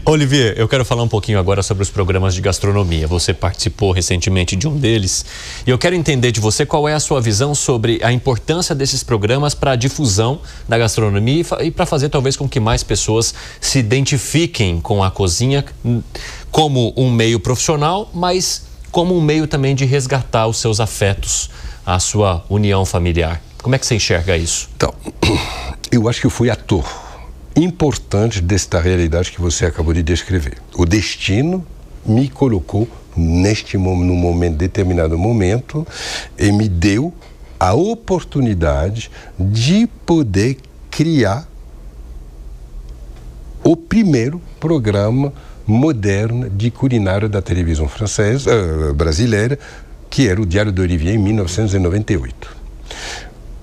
Olivier, eu quero falar um pouquinho agora sobre os programas de gastronomia. Você participou recentemente de um deles e eu quero entender de você qual é a sua visão sobre a importância desses programas para a difusão da gastronomia e para fazer talvez com que mais pessoas se identifiquem com a cozinha como um meio profissional, mas como um meio também de resgatar os seus afetos, a sua união familiar. Como é que você enxerga isso? Então, eu acho que eu fui ator importante desta realidade que você acabou de descrever. O destino me colocou num determinado momento e me deu a oportunidade de poder criar o primeiro programa moderno de culinária da televisão brasileira, que era o Diário do Olivier, em 1998.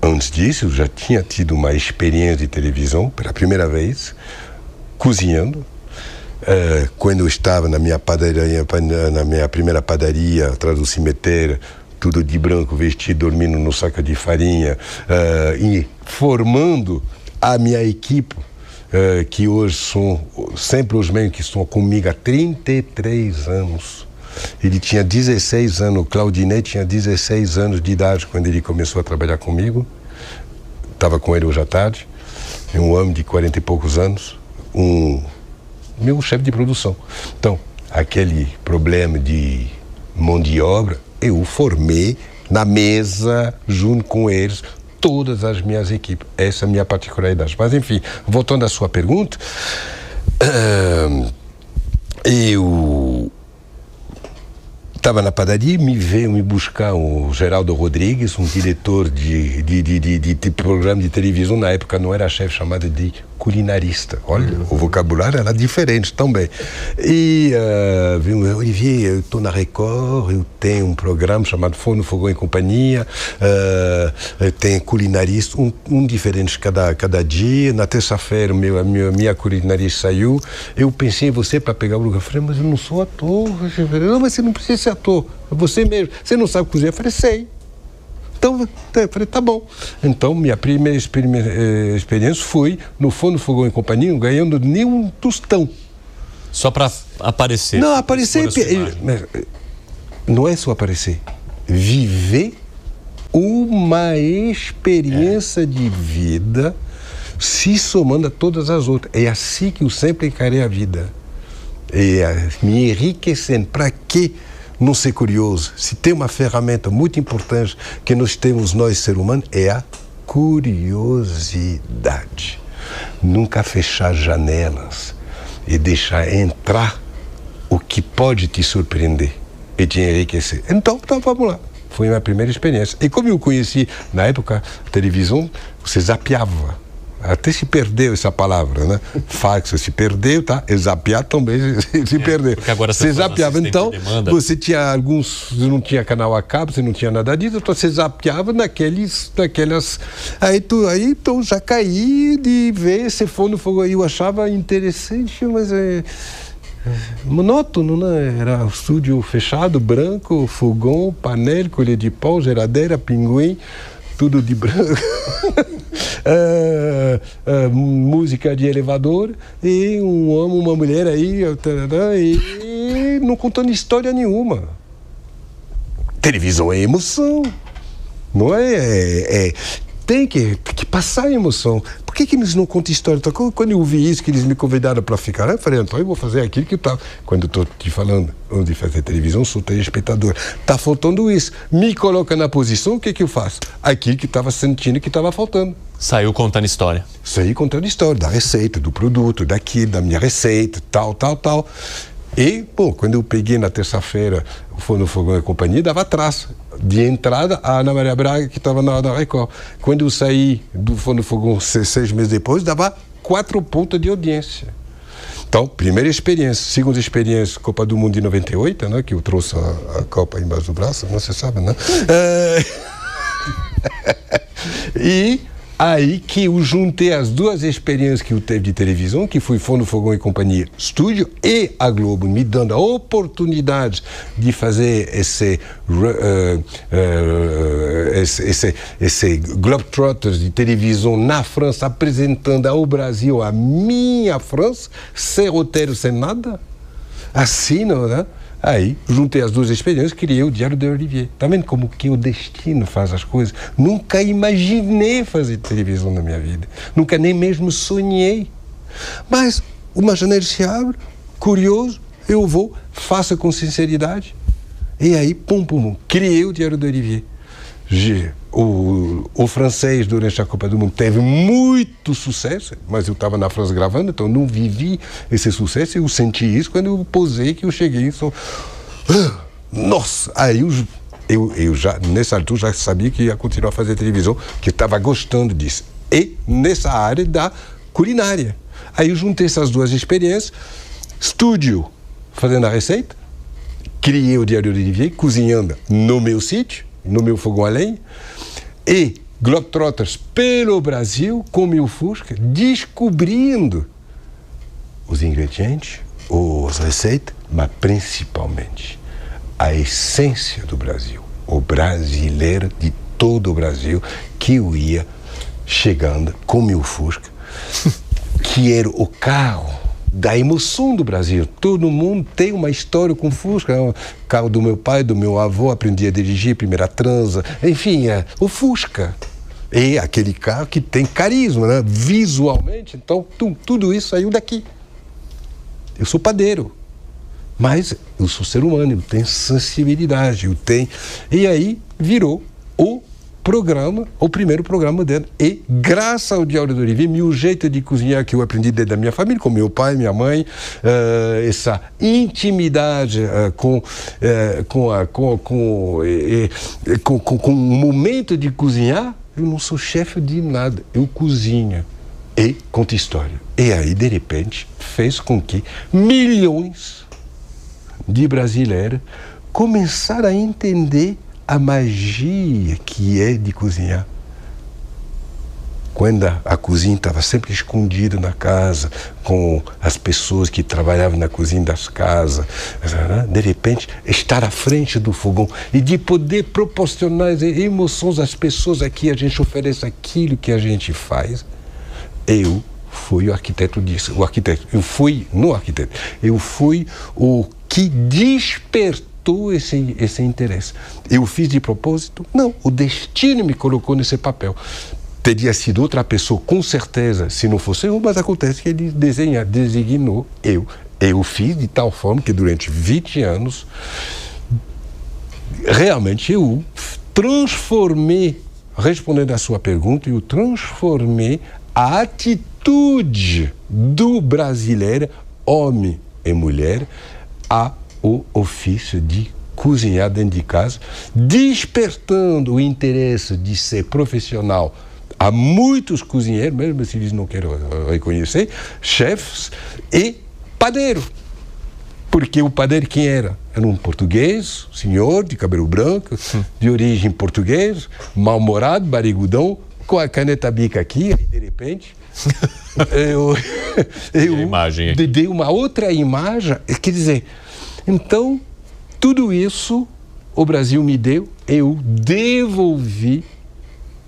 Antes disso, eu já tinha tido uma experiência de televisão, pela primeira vez, cozinhando. Quando eu estava na minha padaria, na minha primeira padaria, atrás do cemitério, tudo de branco, vestido, dormindo no saco de farinha, e formando a minha equipe, que hoje são sempre os mesmos que estão comigo há 33 anos. Ele tinha 16 anos, o Claudinei tinha 16 anos de idade quando ele começou a trabalhar comigo. Estava com ele hoje à tarde. É um homem de 40 e poucos anos, meu chefe de produção. Então, aquele problema de mão de obra, eu formei na mesa, junto com eles, todas as minhas equipes. Essa é a minha particularidade. Mas, enfim, voltando à sua pergunta, eu estava na padaria, veio me buscar o Geraldo Rodrigues, um diretor de programa de televisão, na época não era chefe, chamado de culinarista. Olha, o vocabulário era diferente também. E viu, Olivier, eu estou na Record, eu tenho um programa chamado Forno, Fogão e Companhia, tem culinarista, um diferente cada dia. Na terça-feira, minha culinarista saiu, eu pensei em você para pegar o lugar. Eu falei, mas eu não sou ator. Não, mas você não precisa ser ator, é você mesmo. Você não sabe cozinhar? Eu falei, sei. Então, eu falei, tá bom. Então, minha primeira experiência foi no Forno, Fogão e Companhia, ganhando nem um tostão. Só para aparecer? Não, aparecer... Não é só aparecer. Viver uma experiência de vida se somando a todas as outras. É assim que eu sempre encarei a vida. Me enriquecendo. Para quê? Não ser curioso. Se tem uma ferramenta muito importante que nós temos, nós, ser humano, é a curiosidade. Nunca fechar janelas e deixar entrar o que pode te surpreender e te enriquecer. Então vamos lá. Foi a minha primeira experiência. E como eu conheci, na época, a televisão, você zapeava. Até se perdeu essa palavra, né? Fax se perdeu, tá? E zapear também se perdeu. Porque agora você zapeava, então, você tinha alguns, você não tinha canal a cabo, você não tinha nada disso, então você zapeava naquelas... Aí então já caí de ver esse Forno, Fogão. Eu achava interessante, mas monótono, né? Era um estúdio fechado, branco, fogão, panela, colher de pau, geladeira, pinguim, tudo de branco. Música de elevador e um homem, uma mulher aí e não contando história nenhuma. Televisão é emoção, não é? Tem que passar a emoção. Por que eles não contam história? Então, quando eu vi isso, que eles me convidaram para ficar, eu falei, então eu vou fazer aquilo que eu estava. Quando eu estou te falando onde fazer televisão, sou telespectador. Está faltando isso. Me coloca na posição, o que eu faço? Aquilo que estava sentindo que estava faltando. Saiu contando história. Saí contando história da receita, do produto, daquilo, da minha receita, tal. E, bom, quando eu peguei na terça-feira o Forno, Fogão e Companhia, dava traço. De entrada, a Ana Maria Braga, que estava na Record. Quando eu saí do Forno, Fogão 6 meses depois, dava 4 pontos de audiência. Então, primeira experiência. Segunda experiência, Copa do Mundo de 98, né? Que eu trouxe a Copa embaixo do braço, você sabe, né? E Aí que eu juntei as duas experiências que eu teve de televisão, que foi Fundo, Fogão e Companhia Estúdio, e a Globo, me dando a oportunidade de fazer esse Globetrotters de televisão na França, apresentando ao Brasil a minha França, sem roteiro, sem nada. Assim, não é? Aí, juntei as duas experiências, criei o Diário de Olivier. Tá vendo como que o destino faz as coisas? Nunca imaginei fazer televisão na minha vida. Nunca nem mesmo sonhei. Mas uma janela se abre, curioso, eu vou, faço com sinceridade. E aí, criei o Diário de Olivier. O francês, durante a Copa do Mundo, teve muito sucesso, mas eu estava na França gravando, então não vivi esse sucesso. Eu senti isso quando eu posei, que eu cheguei e nossa! Aí eu já, nessa altura, já sabia que ia continuar a fazer televisão, que estava gostando disso. E nessa área da culinária. Aí eu juntei essas duas experiências, estúdio, fazendo a receita, criei o Diário de Olivier, cozinhando no meu sítio, no meu fogão a lenha, e Globetrotters pelo Brasil, com meu Fusca, descobrindo os ingredientes, as receitas, mas principalmente a essência do Brasil, o brasileiro de todo o Brasil, que eu ia chegando com meu Fusca, que era o carro da emoção do Brasil. Todo mundo tem uma história com Fusca. O carro do meu pai, do meu avô, aprendi a dirigir, primeira transa, enfim, o Fusca. É aquele carro que tem carisma, né? Visualmente. Então, tudo isso saiu daqui. Eu sou padeiro, mas eu sou ser humano, eu tenho sensibilidade, eu tenho... E aí virou o primeiro programa moderno. E graças ao Diário de Olivier, meu jeito de cozinhar que eu aprendi desde a minha família, com meu pai, minha mãe, essa intimidade com o momento de cozinhar, eu não sou chefe de nada, eu cozinho e conto história. E aí, de repente, fez com que milhões de brasileiros começaram a entender a magia que é de cozinhar. Quando a cozinha estava sempre escondida na casa, com as pessoas que trabalhavam na cozinha das casas, de repente, estar à frente do fogão e de poder proporcionar emoções às pessoas aqui, a gente oferece aquilo que a gente faz. Eu fui o arquiteto disso. Eu fui o que despertou esse interesse. Eu fiz de propósito? Não, o destino me colocou nesse papel. Teria sido outra pessoa, com certeza, se não fosse eu, mas acontece que ele designou eu. Eu fiz de tal forma que durante 20 anos, realmente eu transformei, respondendo à sua pergunta, eu transformei a atitude do brasileiro, homem e mulher, o ofício de cozinhar dentro de casa, despertando o interesse de ser profissional a muitos cozinheiros, mesmo se eles não querem reconhecer, chefes e padeiro. Porque o padeiro quem era? Era um português, senhor de cabelo branco, de origem portuguesa, mal-humorado, barrigudão, com a caneta bica aqui, e de repente eu dei uma outra imagem, quer dizer, então, tudo isso o Brasil me deu, eu devolvi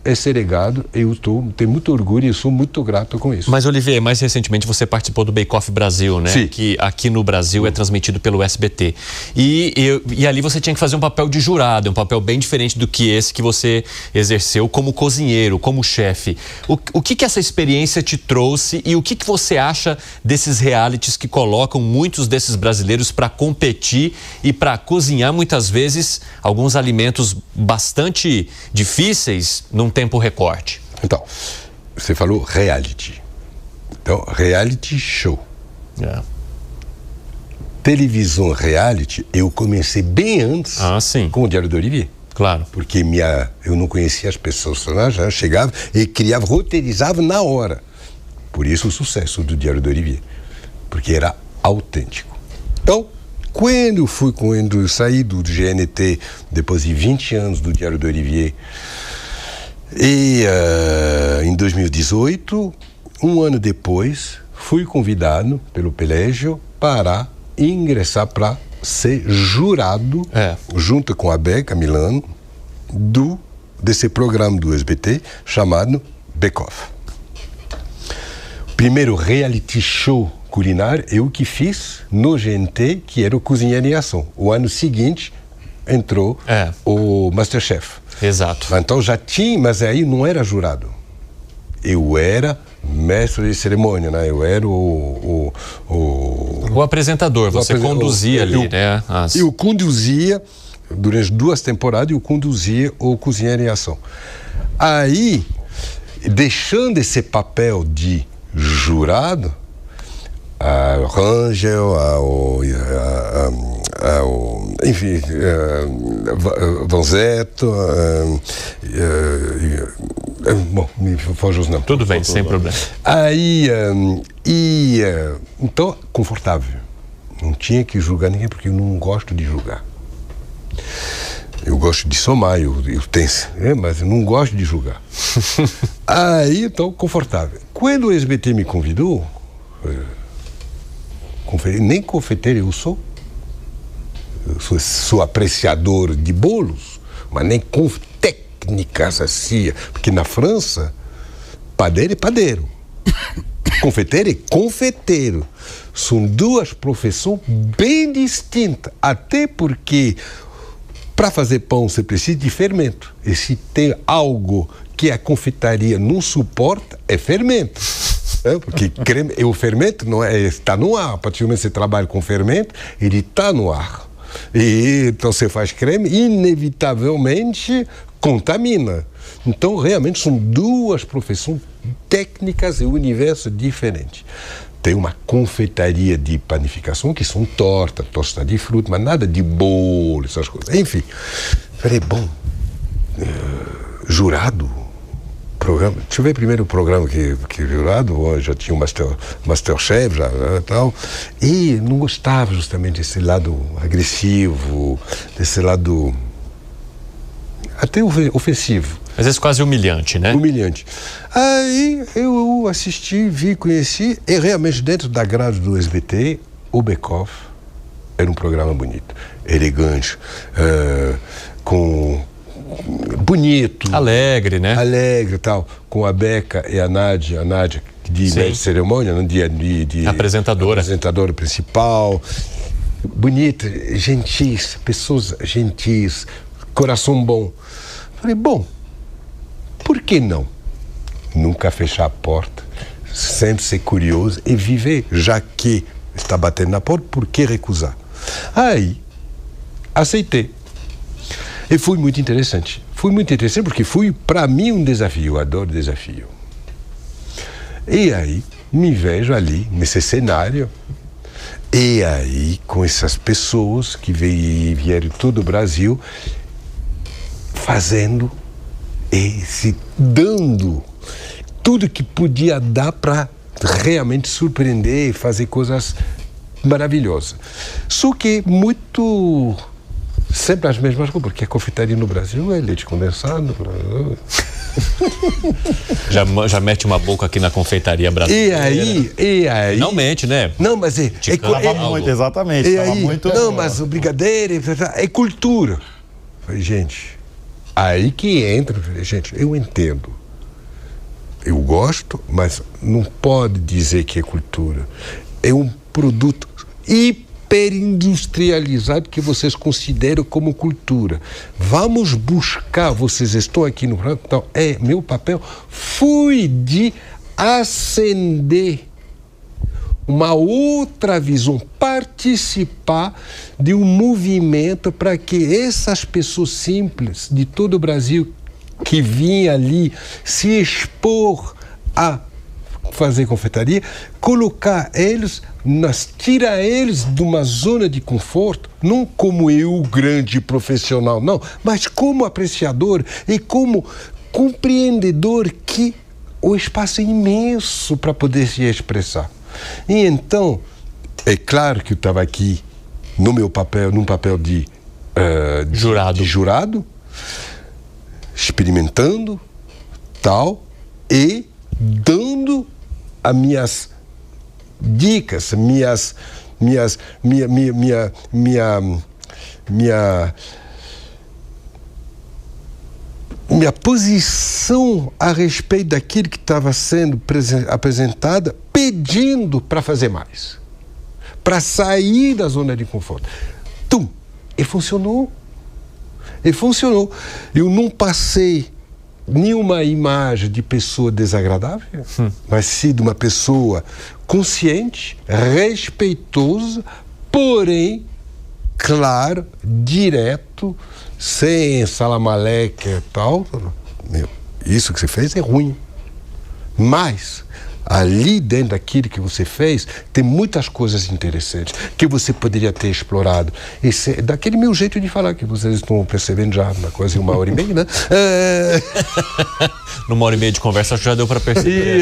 esse legado, eu tenho muito orgulho e sou muito grato com isso. Mas, Olivier, mais recentemente você participou do Bake Off Brasil, né? Sim. Que aqui no Brasil é transmitido pelo SBT. E ali você tinha que fazer um papel de jurado, um papel bem diferente do que esse que você exerceu como cozinheiro, como chefe. O que essa experiência te trouxe e o que você acha desses realities que colocam muitos desses brasileiros para competir e para cozinhar, muitas vezes, alguns alimentos bastante difíceis num tempo recorde? Então, você falou reality. Então, reality show. Televisão reality, eu comecei bem antes com o Diário de Olivier. Claro. Porque eu não conhecia as pessoas, já chegava e criava, roteirizava na hora. Por isso o sucesso do Diário de Olivier. Porque era autêntico. Então, quando eu saí do GNT, depois de 20 anos do Diário de Olivier, E em 2018, um ano depois, fui convidado pelo Pelégio para ingressar para ser jurado, junto com a Beca Milano, desse programa do SBT chamado Bake Off. Primeiro reality show culinário eu que fiz no GNT, que era o Cozinheiro em Ação. O ano seguinte entrou o Masterchef. Exato. Então já tinha, mas aí não era jurado. Eu era mestre de cerimônia, né? Eu era o apresentador, você conduzia ali, né? Eu conduzia, durante 2 temporadas, eu conduzia o Cozinheiro em Ação. Aí, deixando esse papel de jurado, a Rangel, enfim, Vanzetto, bom, me foge os nomes. Tudo bem, sem problema. Aí, então, confortável. Não tinha que julgar ninguém, porque eu não gosto de julgar. Eu gosto de somar, eu tenho, mas eu não gosto de julgar. Aí, então, confortável. Quando o SBT me convidou, nem confeiteiro eu sou. Eu sou apreciador de bolos, mas nem com técnicas assim. Porque na França, padeiro é padeiro. Confeiteiro é confeiteiro. São 2 profissões bem distintas. Até porque para fazer pão você precisa de fermento. E se tem algo que a confeitaria não suporta, é fermento. Porque creme, o fermento não está no ar. A partir do momento que você trabalha com fermento, ele está no ar. E então você faz creme, inevitavelmente contamina. Então realmente são 2 profissões técnicas e universos diferentes. Tem uma confeitaria de panificação que são torta de fruta, mas nada de bolo, essas coisas. Enfim, falei, bom, jurado, programa. Deixa eu ver primeiro o programa que jurado, já tinha o Masterchef já, tal, e não gostava justamente desse lado agressivo, desse lado até ofensivo. Às vezes quase humilhante, né? Humilhante. Aí eu assisti, vi, conheci, e realmente dentro da grade do SBT, o Bake Off era um programa bonito, elegante, bonito. Alegre, né? Alegre e tal, com a Beca e a Nádia de mestre de cerimônia, de apresentadora principal. Bonita, gentis, pessoas gentis, coração bom. Falei, bom, por que não? Nunca fechar a porta, sempre ser curioso e viver, já que está batendo na porta, por que recusar? Aí, aceitei. E foi muito interessante. Foi muito interessante porque foi, para mim, um desafio. Eu adoro desafio. E aí, me vejo ali, nesse cenário, e aí, com essas pessoas que vieram de todo o Brasil, fazendo e se dando tudo que podia dar para realmente surpreender e fazer coisas maravilhosas. Só que muito... sempre as mesmas coisas, porque a confeitaria no Brasil é leite condensado. Já mete uma boca aqui na confeitaria brasileira. E aí... Não mente, né? Não, mas muito, exatamente. E aí, muito não, mas o brigadeiro é cultura. Falei, gente, aí que entra, gente, eu entendo. Eu gosto, mas não pode dizer que é cultura. É um produto hiperindustrializado que vocês consideram como cultura. Vamos buscar, vocês estão aqui no programa, então meu papel foi de acender uma outra visão, participar de um movimento para que essas pessoas simples de todo o Brasil que vinham ali se expor a fazer confeitaria, colocar eles, tirar eles de uma zona de conforto, não como eu, grande profissional, não, mas como apreciador e como compreendedor que o espaço é imenso para poder se expressar. E então, é claro que eu estava aqui no meu papel, num papel de jurado, experimentando, tal, e dando as minhas dicas, minha posição a respeito daquilo que estava sendo apresentada, pedindo para fazer mais, para sair da zona de conforto. E funcionou. E funcionou. Eu não passei nenhuma imagem de pessoa desagradável, mas sim de uma pessoa consciente, respeitosa, porém, claro, direto, sem salamaleque e tal. Meu, isso que você fez é ruim. Mas ali dentro daquilo que você fez, tem muitas coisas interessantes que você poderia ter explorado. Esse, daquele meu jeito de falar, que vocês estão percebendo já na coisa em 1h30, né? Numa hora e meia de conversa, acho que já deu para perceber.